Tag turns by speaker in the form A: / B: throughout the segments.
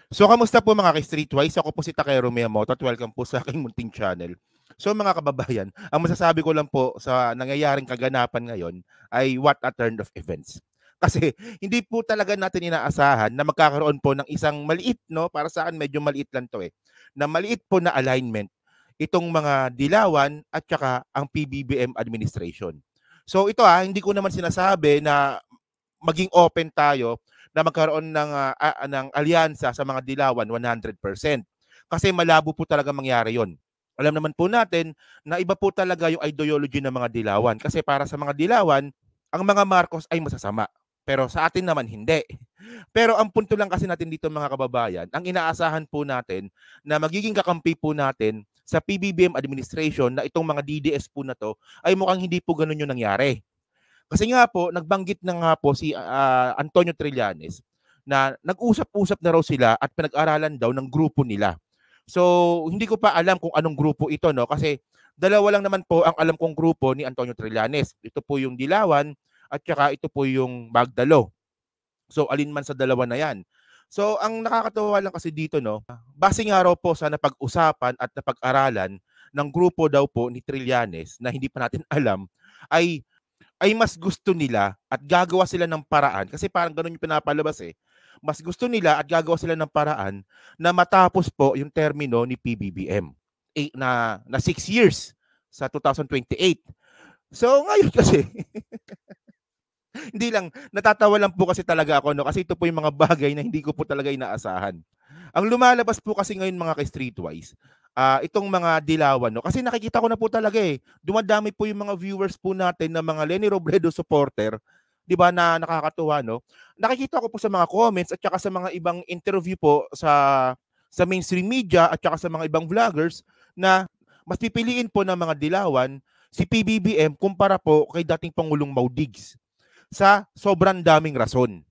A: So, kamusta po mga ka-Streetwise? Ako po si Takero Miyamoto at welcome po sa aking munting channel. So mga kababayan, ang masasabi ko lang po sa nangyayaring kaganapan ngayon ay what a turn of events. Kasi hindi po talaga natin inaasahan na magkakaroon po ng isang maliit, no? Para sa akin medyo maliit lang to na maliit po na alignment itong mga dilawan at saka ang PBBM administration. So ito hindi ko naman sinasabi na maging open tayo na magkaroon ng alyansa sa mga dilawan 100%. Kasi malabo po talaga mangyari yon. Alam naman po natin na iba po talaga yung ideology ng mga dilawan. Kasi para sa mga dilawan, ang mga Marcos ay masasama. Pero sa atin naman hindi. Pero ang punto lang kasi natin dito mga kababayan, ang inaasahan po natin na magiging kakampi po natin sa PBBM administration na itong mga DDS po na to ay mukhang hindi po ganun yung nangyari. Kasi nga po, nagbanggit na nga po si Antonio Trillanes na nag-usap-usap na raw sila at pinag-aralan daw ng grupo nila. So, hindi ko pa alam kung anong grupo ito, no? Kasi dalawa lang naman po ang alam kong grupo ni Antonio Trillanes. Ito po yung Dilawan at saka ito po yung Magdalo. So, alin man sa dalawa na yan. So, ang nakakatawa lang kasi dito, no? Base nga raw po sa napag-usapan at napag-aralan ng grupo daw po ni Trillanes na hindi pa natin alam ay mas gusto nila at gagawa sila ng paraan kasi parang ganun yung pinapalabas mas gusto nila at gagawa sila ng paraan na matapos po yung termino ni PBBM na 6 years sa 2028. So ngayon kasi hindi lang, natatawa lang po kasi talaga ako, no? Kasi ito po yung mga bagay na hindi ko po talaga inaasahan. Ang lumalabas po kasi ngayon mga ka-Streetwise, itong mga dilawan, no? Kasi nakikita ko na po talaga dumadami po yung mga viewers po natin na mga Leni Robredo supporter, 'di ba, na nakakatuwa, no? Nakikita ko po sa mga comments at saka sa mga ibang interview po sa mainstream media at saka sa mga ibang vloggers na mas pipiliin po ng mga dilawan si PBBM kumpara po kay dating Pangulong Maudigs sa sobrang daming rason.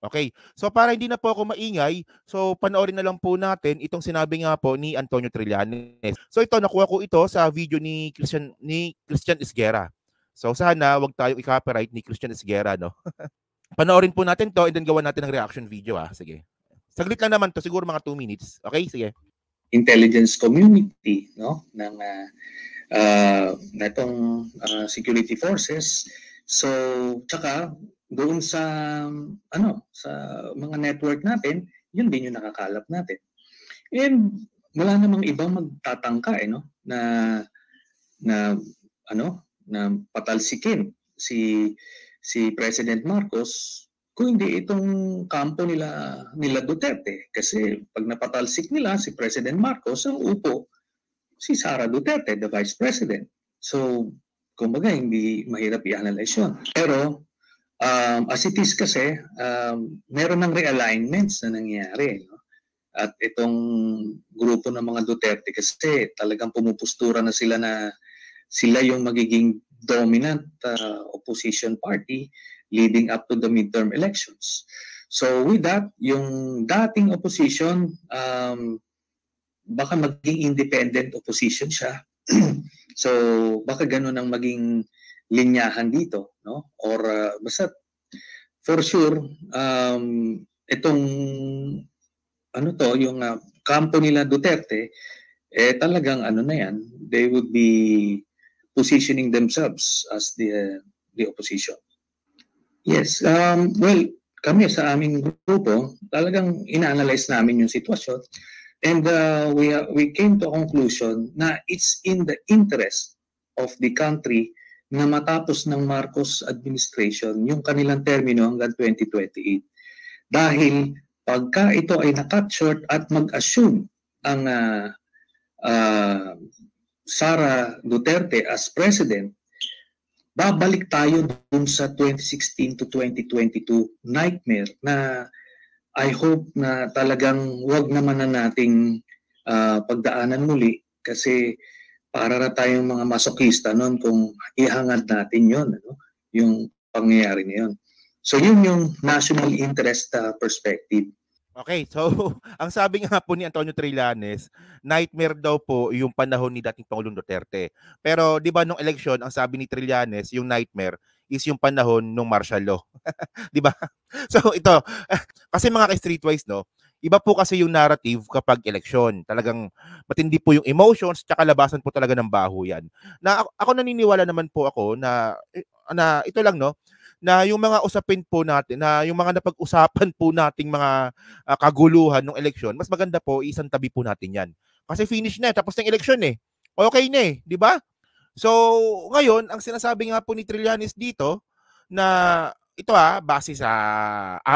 A: Okay. So para hindi na po ako maingay, so panoorin na lang po natin itong sinabi nga po ni Antonio Trillanes. So ito, nakuha ko ito sa video ni Christian Esguerra. So sana wag tayong i-copyright ni Christian Esguerra, no? Panoorin po natin to and then gawa natin ng reaction video Sige. Saglit lang naman to, siguro mga 2 minutes. Okay, sige.
B: Intelligence community, no, ng natong security forces. So, tsaka doon sa sa mga network natin, yun din yung nakakalap natin. And wala namang ibang magtatangka no na patalsikin si President Marcos kung hindi itong kampo nila Duterte, kasi pag napatalsik nila si President Marcos, ang upo si Sara Duterte, the Vice President. So, kumbaga, hindi mahirap i-analyze yun. Pero, as it is kasi, meron ng realignments na nangyayari. No? At itong grupo ng mga Duterte kasi talagang pumupustura na sila yung magiging dominant opposition party leading up to the midterm elections. So with that, yung dating opposition, baka maging independent opposition siya. So baka ganun ang maging linyahan dito, no? Or basta for sure itong yung kampo nila Duterte talagang na yan, they would be positioning themselves as the opposition. Yes, well, kami sa aming grupo talagang ina-analyze namin yung sitwasyon. And we came to a conclusion na it's in the interest of the country na matapos ng Marcos administration yung kanilang termino hanggang 2028. Dahil pagka ito ay na-cut short at mag-assume ang Sara Duterte as president, babalik tayo dun sa 2016 to 2022 nightmare na I hope na talagang wag naman na nating pagdaanan muli, kasi para na tayong mga masokista noon kung ihangad natin yon, yung pangyayari na yun. So yun yung national interest perspective.
A: Okay, so ang sabi nga po ni Antonio Trillanes, nightmare daw po yung panahon ni dating Pangulong Duterte. Pero 'di ba nung election, ang sabi ni Trillanes, yung nightmare is yung panahon ng martial law. 'Di ba? So ito, kasi mga ka-Streetwise, no, Iba po kasi yung narrative kapag eleksyon. Talagang matindi po yung emotions, tsaka labasan po talaga ng baho yan. Na ako naniniwala naman po ako na ito lang, no, na yung mga usapin po natin, na yung mga napag-usapan po nating mga kaguluhan ng eleksyon, mas maganda po isang tabi po natin yan. Kasi finish na, tapos ng eleksyon eh. Okay na eh, di ba? So, ngayon, ang sinasabi nga po ni Trillanes dito, na ito base sa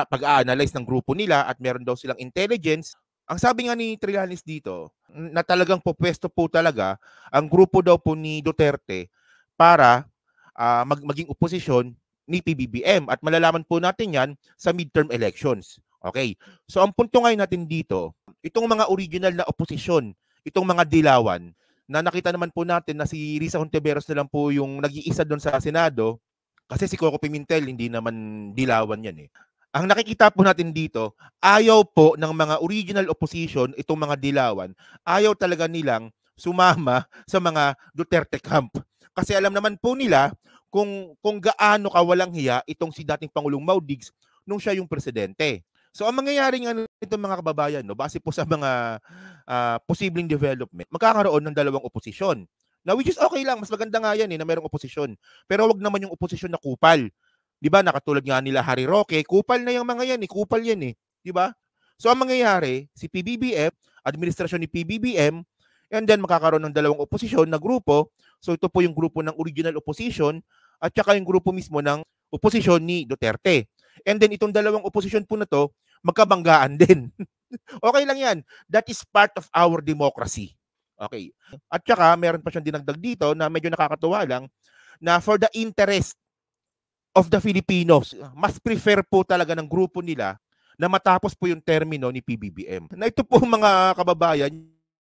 A: pag-a-analyze ng grupo nila at meron daw silang intelligence, ang sabi nga ni Trillanes dito, na talagang pupwesto po talaga ang grupo daw po ni Duterte para maging oposisyon ni PBBM, at malalaman po natin yan sa midterm elections. Okay. So ang punto ngayon natin dito, itong mga original na oposisyon, itong mga dilawan, na nakita naman po natin na si Risa Hontiveros na lang po yung nag-iisa doon sa Senado, kasi si Coco Pimentel hindi naman dilawan yan eh. Ang nakikita po natin dito, ayaw po ng mga original opposition, itong mga dilawan, ayaw talaga nilang sumama sa mga Duterte camp. Kasi alam naman po nila kung gaano kawalang hiya itong si dating Pangulong Mau Diggs nung siya yung presidente. So ang mangyayari nga nito mga kababayan, no, base po sa mga posibleng development, magkakaroon ng dalawang oposisyon. Now, which is okay lang, mas maganda nga yan na mayroong oposisyon. Pero wag naman yung oposisyon na kupal. 'Di ba? Nakatulad nga nila Harry Roque, kupal na yung mga yan, kupal yan 'di ba? So ang mangyayari, si PBBM, administrasyon ni PBBM, and then makakaroon ng dalawang oposisyon na grupo. So ito po yung grupo ng original opposition at saka yung grupo mismo ng oposisyon ni Duterte. And then itong dalawang oposisyon po na to, magkabanggaan din. Okay lang yan. That is part of our democracy. Okay. At saka meron pa siyang dinagdag dito na medyo nakakatuwa lang, na for the interest of the Filipinos, mas prefer po talaga ng grupo nila na matapos po yung termino ni PBBM. Na ito po mga kababayan,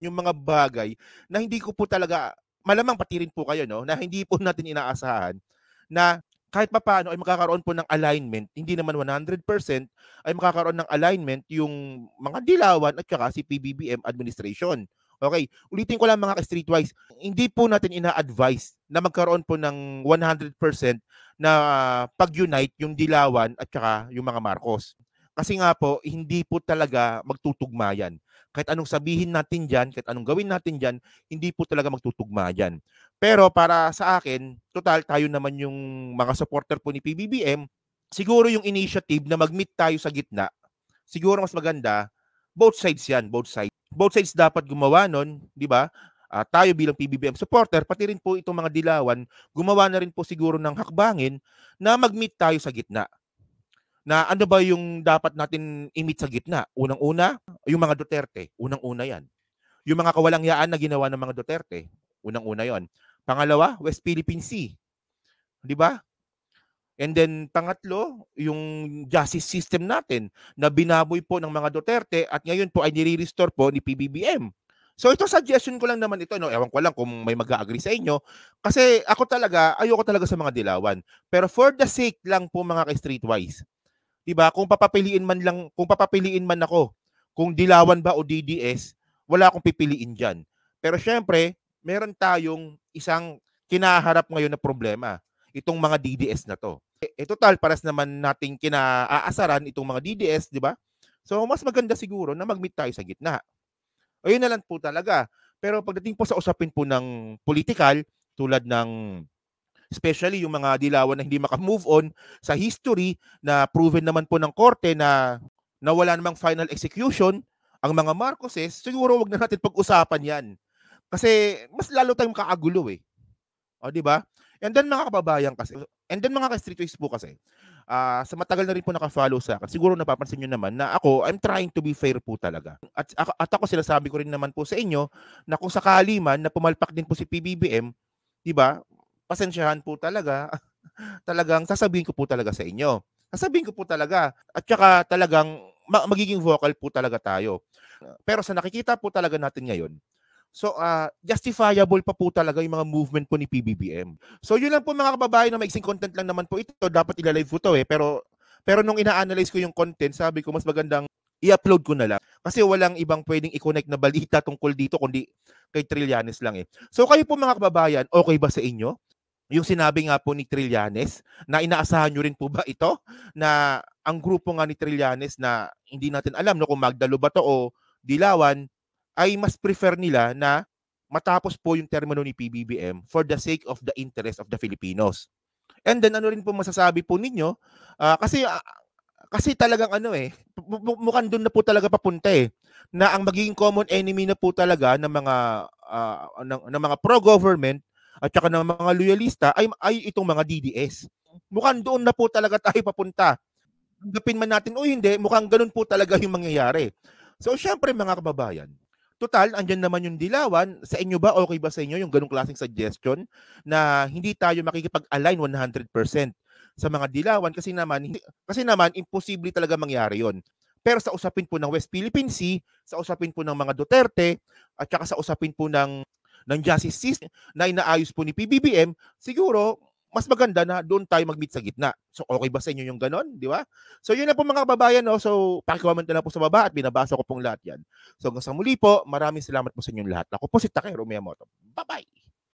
A: yung mga bagay na hindi ko po talaga, malamang pati rin po kayo, no, na hindi po natin inaasahan na kahit pa paano ay makakaroon po ng alignment, hindi naman 100%, ay makakaroon ng alignment yung mga dilawan at saka si PBBM administration. Okay, ulitin ko lang mga ka-streetwise, hindi po natin ina-advise na magkaroon po ng 100% na pag-unite yung dilawan at saka yung mga Marcos. Kasi nga po, hindi po talaga magtutugma yan. Kahit anong sabihin natin dyan, kahit anong gawin natin dyan, hindi po talaga magtutugma dyan. Pero para sa akin, total tayo naman yung mga supporter po ni PBBM, siguro yung initiative na mag-meet tayo sa gitna, siguro mas maganda, both sides yan, both sides. Both sides dapat gumawa nun, di ba? Tayo bilang PBBM supporter, pati rin po itong mga dilawan, gumawa na rin po siguro ng hakbangin na mag-meet tayo sa gitna. Na ano ba yung dapat natin i-meet sa gitna? Unang-una, yung mga Duterte. Unang-una yan. Yung mga kawalangyaan na ginawa ng mga Duterte. Unang-una yon. Pangalawa, West Philippine Sea. Di ba? And then pangatlo, yung justice system natin na binaboy po ng mga Duterte at ngayon po ay nire-restore po ni PBBM. So ito suggestion ko lang naman ito, no. Ewan ko lang kung may mag-agree sa inyo kasi ako talaga, ayoko talaga sa mga dilawan. Pero for the sake lang po mga ka-streetwise, 'di ba? Kung papapiliin man ako, kung dilawan ba o DDS, wala akong pipiliin diyan. Pero syempre, meron tayong isang kinaharap ngayon na problema, itong mga DDS na 'to. Total paras naman nating kinaasaran itong mga DDS, 'di ba? So mas maganda siguro na mag-meet tayo sa gitna. Ayun na lang po talaga. Pero pagdating po sa usapin po ng political, tulad ng especially yung mga dilawan na hindi maka-move on sa history, na proven naman po ng korte na wala namang final execution ang mga Marcoses, siguro wag na natin pag-usapan yan. Kasi mas lalo tayong kaagulo eh. O, di ba? And then mga kababayan kasi, and then mga ka-streetwise po kasi, sa matagal na rin po naka-follow sa akin, siguro napapansin nyo naman na ako, I'm trying to be fair po talaga. At ako sinasabi ko rin naman po sa inyo na kung sakali man na pumalpak din po si PBBM, di ba, pasensyahan po talaga, talagang sasabihin ko po talaga sa inyo. Sasabihin ko po talaga. At saka talagang magiging vocal po talaga tayo. Pero sa nakikita po talaga natin ngayon, so justifiable pa po talaga yung mga movement po ni PBBM. So yun lang po mga kababayan, na maiksing content lang naman po ito. Dapat ilalive po to eh. Pero nung ina-analyze ko yung content, sabi ko mas magandang i-upload ko na lang. Kasi walang ibang pwedeng i-connect na balita tungkol dito kundi kay Trillanes lang eh. So kayo po mga kababayan, okay ba sa inyo yung sinabi nga po ni Trillanes na inaasahan nyo rin po ba ito na ang grupo nga ni Trillanes na hindi natin alam no kung Magdalo ba to o Dilawan ay mas prefer nila na matapos po yung termino ni PBBM for the sake of the interest of the Filipinos. And then ano rin po masasabi po ninyo kasi talagang ano mukhang doon na po talaga papunta na ang magiging common enemy na po talaga ng mga ng mga pro-government at saka ng mga loyalista ay itong mga DDS. Mukhang doon na po talaga tayo papunta. Tanggapin man natin o hindi, mukhang ganun po talaga yung mangyayari. So syempre mga kababayan, total, andyan naman yung Dilawan. Sa inyo ba, okay ba sa inyo yung ganung klaseng suggestion na hindi tayo makikipag-align 100% sa mga Dilawan kasi naman imposible talaga mangyari yon. Pero sa usapin po ng West Philippine Sea, sa usapin po ng mga Duterte, at saka sa usapin po ng justice system na inaayos po ni PBBM, siguro mas maganda na doon tayo mag-meet sa gitna. So okay ba sa inyo yung ganon, di ba? So yun na po mga kababayan, no? So paki-comment na lang po sa baba at binabasa ko pong lahat yan. So hanggang sa muli po, maraming salamat po sa inyong lahat. Ako po si Takero Miyamoto. Bye-bye!